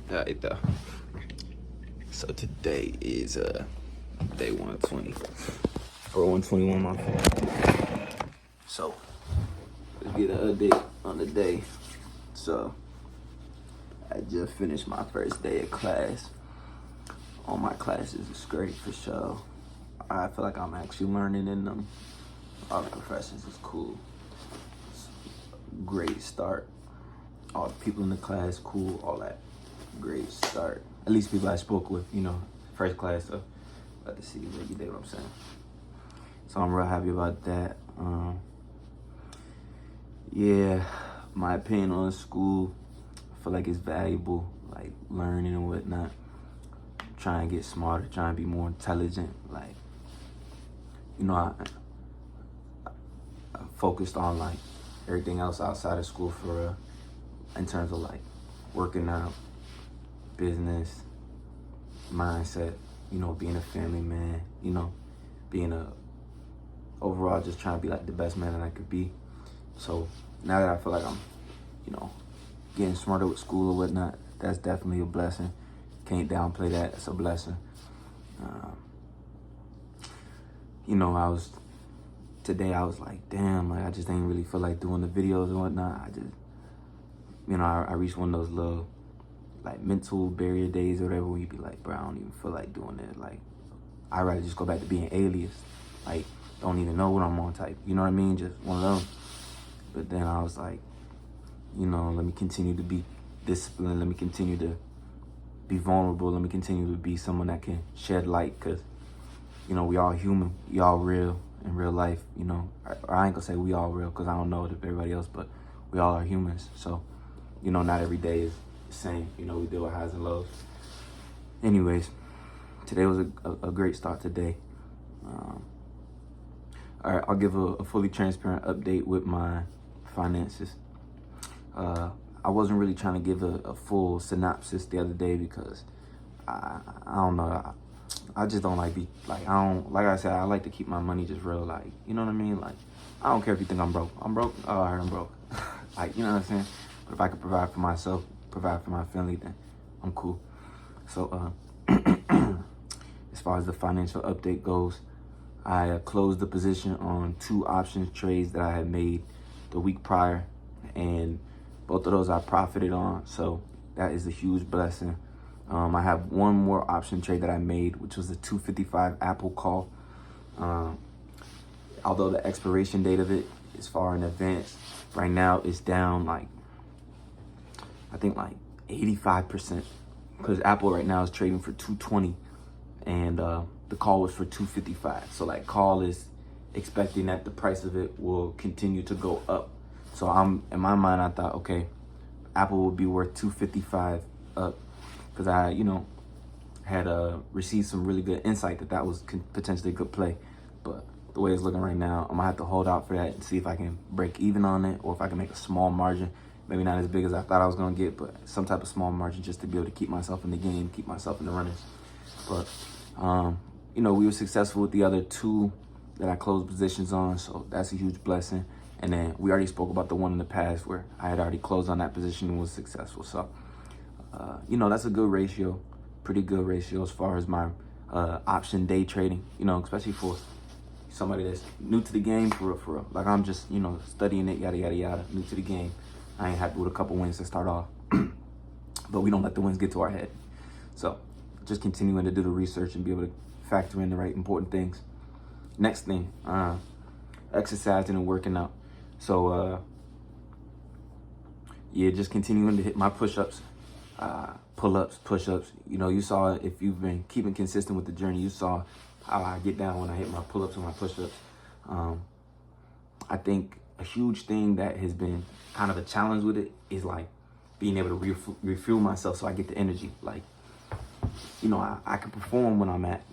Alright though. So today is day 120 or 121, my fault. So let's get an update on the day. So I just finished my first day of class. All my classes is great for sure. I feel like I'm actually learning in them. All the professors is cool. It's a great start. All the people in the class cool, all that. Great start. At least people I spoke with, first class, so about to see what you did, what I'm saying. So I'm real happy about that. Yeah, my opinion on school, I feel like it's valuable, like learning and whatnot. Trying to get smarter, trying to be more intelligent. Like, I focused on like everything else outside of school for real, in terms of like working out, business, mindset, being a family man, overall just trying to be like the best man that I could be. So now that I feel like I'm, getting smarter with school or whatnot, that's definitely a blessing. Can't downplay that. It's a blessing. Today I was like, damn, like I just ain't really feel like doing the videos and whatnot. I just, I reached one of those little like mental barrier days or whatever where you be like, bro, I don't even feel like doing it. Like, I'd rather just go back to being alias. Like, don't even know what I'm on type. You know what I mean? Just one of them. But then I was like, let me continue to be disciplined. Let me continue to be vulnerable. Let me continue to be someone that can shed light, because, we all human. We all real in real life, Or I ain't gonna say we all real because I don't know everybody else, but we all are humans. So, not every day is the same. We deal with highs and lows. Anyways, today was a great start today. All right, I'll give a fully transparent update with my finances. I wasn't really trying to give a full synopsis the other day because I don't know. I just don't like like I said, I like to keep my money just real, like, you know what I mean? Like, I don't care if you think I'm broke. I'm broke. Oh, all right, I'm broke. Like, you know what I'm saying? But if I could provide for myself, provide for my family, then I'm cool. So, as far as the financial update goes, I closed the position on 2 options trades that I had made the week prior, and both of those I profited on. So that is a huge blessing. I have one more option trade that I made, which was the 255 Apple call. Although the expiration date of it is far in advance, right now it's down like, I think like 85%, because Apple right now is trading for 220 and the call was for 255. So like, call is expecting that the price of it will continue to go up. So in my mind, I thought, okay, Apple will be worth 255 up, because I, had received some really good insight that was potentially a good play. But the way it's looking right now, I'm gonna have to hold out for that and see if I can break even on it, or if I can make a small margin. Maybe not as big as I thought I was gonna get, but some type of small margin just to be able to keep myself in the game, keep myself in the runnings. But, we were successful with the other 2 that I closed positions on, so that's a huge blessing. And then we already spoke about the one in the past where I had already closed on that position and was successful. So, that's a good ratio, pretty good ratio as far as my option day trading, especially for somebody that's new to the game, for real. Like, I'm just, studying it, yada, yada, yada, new to the game. I ain't happy with a couple wins to start off, but we don't let the wins get to our head. So just continuing to do the research and be able to factor in the right important things. Next thing, exercising and working out. So, yeah, just continuing to hit my push-ups, pull-ups, push-ups. You saw, if you've been keeping consistent with the journey, you saw how I get down when I hit my pull-ups and my push-ups. I think a huge thing that has been kind of a challenge with it is like being able to refuel myself so I get the energy. Like, I can perform when I'm at,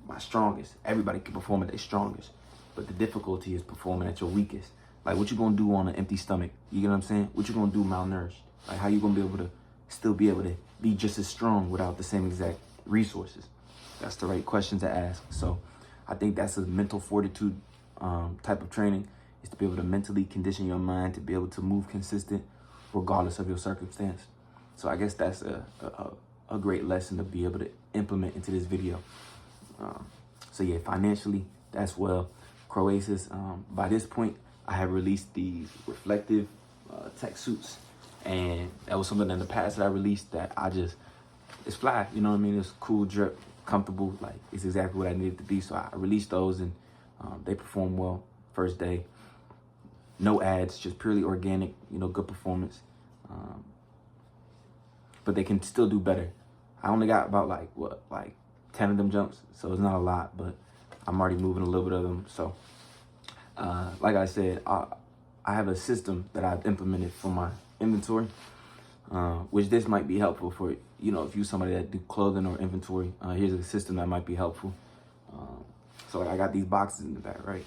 my strongest. Everybody can perform at their strongest, but the difficulty is performing at your weakest. Like, what you gonna do on an empty stomach? You get what I'm saying? What you gonna do malnourished? Like, how you gonna be able to still be able to be just as strong without the same exact resources? That's the right question to ask. So I think that's a mental fortitude type of training, is to be able to mentally condition your mind to be able to move consistent regardless of your circumstance. So I guess that's a great lesson to be able to implement into this video. So yeah, financially, that's well. Croasis, by this point, I have released these reflective tech suits, and that was something in the past that I released that it's fly, you know what I mean? It's cool, drip, comfortable, like it's exactly what I needed to be. So I released those, and they performed well first day. No ads, just purely organic, you know, good performance. But they can still do better. I only got about like 10 of them jumps, so it's not a lot, but I'm already moving a little bit of them. So like I said, I have a system that I've implemented for my inventory, which this might be helpful for, you know, if you're somebody that do clothing or inventory. Here's a system that might be helpful. So like I got these boxes in the back, right?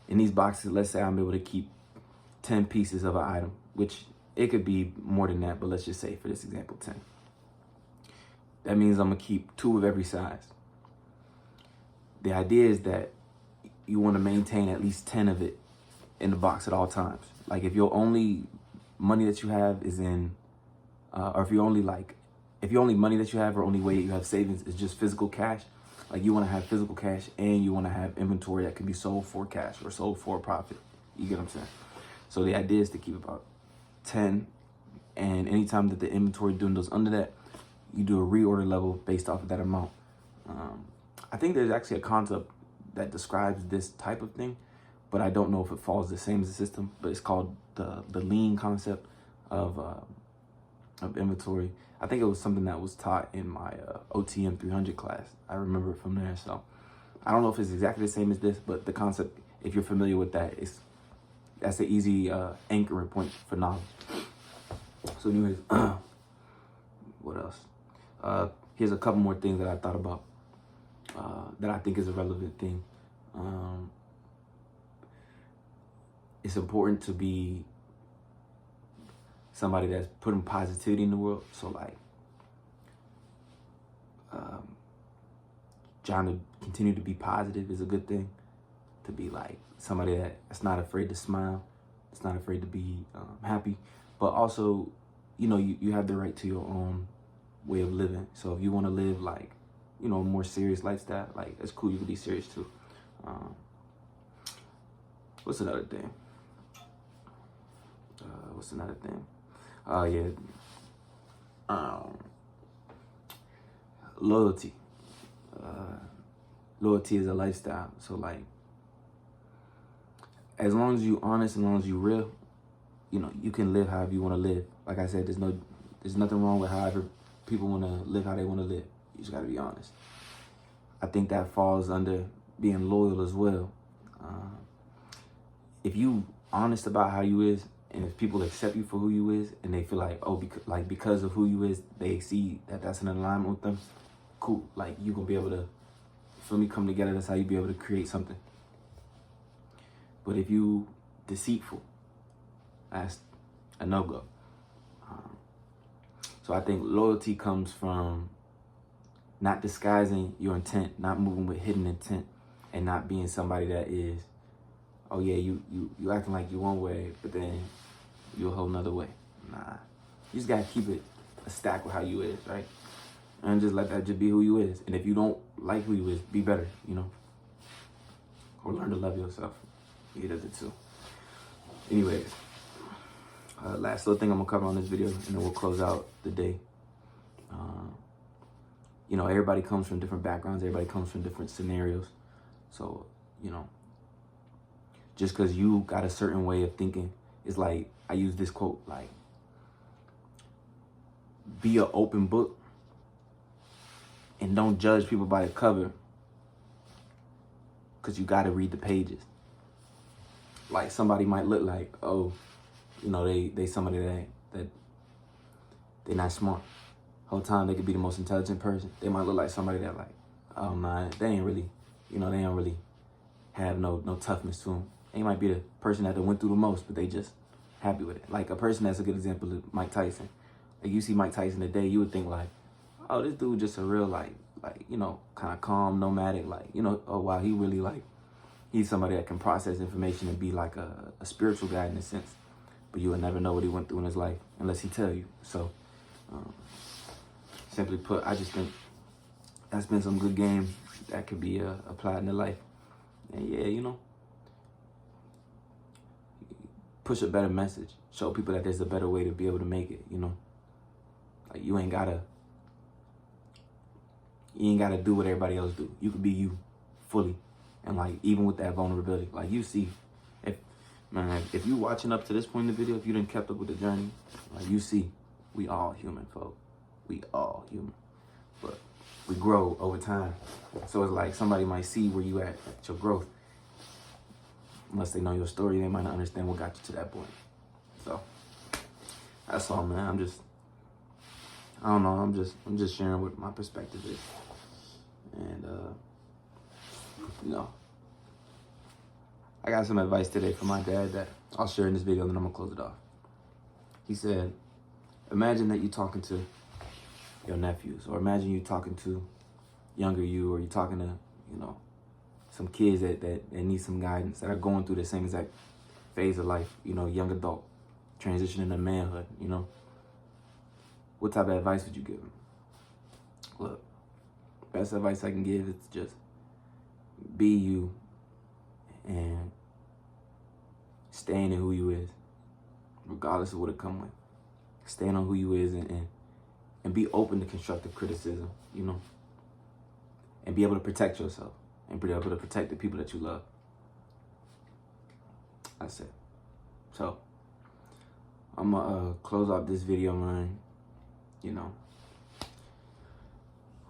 In these boxes, let's say I'm able to keep 10 pieces of an item, which it could be more than that, but let's just say for this example, 10. That means I'm gonna keep 2 of every size. The idea is that you wanna maintain at least 10 of it in the box at all times. Like if your only money that you have is in, or if your only money that you have or only way you have savings is just physical cash, like you wanna have physical cash and you wanna have inventory that can be sold for cash or sold for a profit. You get what I'm saying? So the idea is to keep about 10, and anytime that the inventory dwindles under that, you do a reorder level based off of that amount. I think there's actually a concept that describes this type of thing, but I don't know if it follows the same as the system, but it's called the lean concept of inventory. I think it was something that was taught in my OTM 300 class. I remember it from there. So I don't know if it's exactly the same as this, but the concept, if you're familiar with that, that's an easy anchoring point for knowledge. So anyways, what else? Here's a couple more things that I thought about that I think is a relevant thing. It's important to be somebody that's putting positivity in the world. So like, trying to continue to be positive is a good thing. To be like somebody that's not afraid to smile, that's not afraid to be happy, but also, you know, you have the right to your own way of living. So if you want to live like, you know, a more serious lifestyle, like that's cool. You can be serious too. What's another thing? Loyalty. Loyalty is a lifestyle. So like, as long as you honest, as long as you real, you know, you can live however you want to live. Like I said, there's nothing wrong with however people want to live how they want to live. You just got to be honest. I think that falls under being loyal as well. If you honest about how you is, and if people accept you for who you is, and they feel like, oh, because of who you is, they see that that's in alignment with them, cool. Like you gonna be able to, feel me, come together. That's how you be able to create something. But if you deceitful, that's a no-go. So I think loyalty comes from not disguising your intent, not moving with hidden intent, and not being somebody that is, oh yeah, you acting like you one way, but then you a whole nother way. Nah, you just gotta keep it a stack with how you is, right? And just let that just be who you is. And if you don't like who you is, be better, you know? Or learn to love yourself. Either the two. Anyways, last little thing I'm gonna cover on this video, and then we'll close out the day. You know, everybody comes from different backgrounds. Everybody comes from different scenarios. So, you know, just because you got a certain way of thinking, it's like, I use this quote, like, be an open book and don't judge people by the cover, because you got to read the pages. Like somebody might look like, oh, you know, they somebody that they're not smart. Whole time they could be the most intelligent person. They might look like somebody that like, oh nah, they ain't really, you know, they don't really have no toughness to them. They might be the person that went through the most, but they just happy with it. Like a person that's a good example is Mike Tyson. Like you see Mike Tyson today, you would think like, oh, this dude just a real like, you know, kind of calm, nomadic, like, you know, oh wow, he really like, he's somebody that can process information and be like a spiritual guy in a sense. But you would never know what he went through in his life unless he tell you. So Simply put, I just think that's been some good game that could be applied in the life. And yeah, you know, push a better message. Show people that there's a better way to be able to make it, you know. Like you ain't gotta do what everybody else do. You could be you fully. And like even with that vulnerability, like you see, if you watching up to this point in the video, if you didn't kept up with the journey, like you see, we all human, folk. We all human. But we grow over time. So it's like somebody might see where you at your growth. Unless they know your story, they might not understand what got you to that point. So that's all, man. I don't know, I'm just sharing what my perspective is. And you know, I got some advice today from my dad that I'll share in this video, and then I'm gonna close it off. He said, imagine that you're talking to your nephews, or imagine you talking to younger you, or you're talking to, you know, some kids that need some guidance, that are going through the same exact phase of life, you know, young adult, transitioning to manhood, you know. What type of advice would you give them? Look, best advice I can give is just be you and stand in who you is, regardless of what it come with. Stand on who you is and be open to constructive criticism, you know, and be able to protect yourself and be able to protect the people that you love. That's it. So I'm gonna close out this video, man. You know,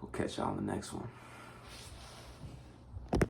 we'll catch y'all in the next one.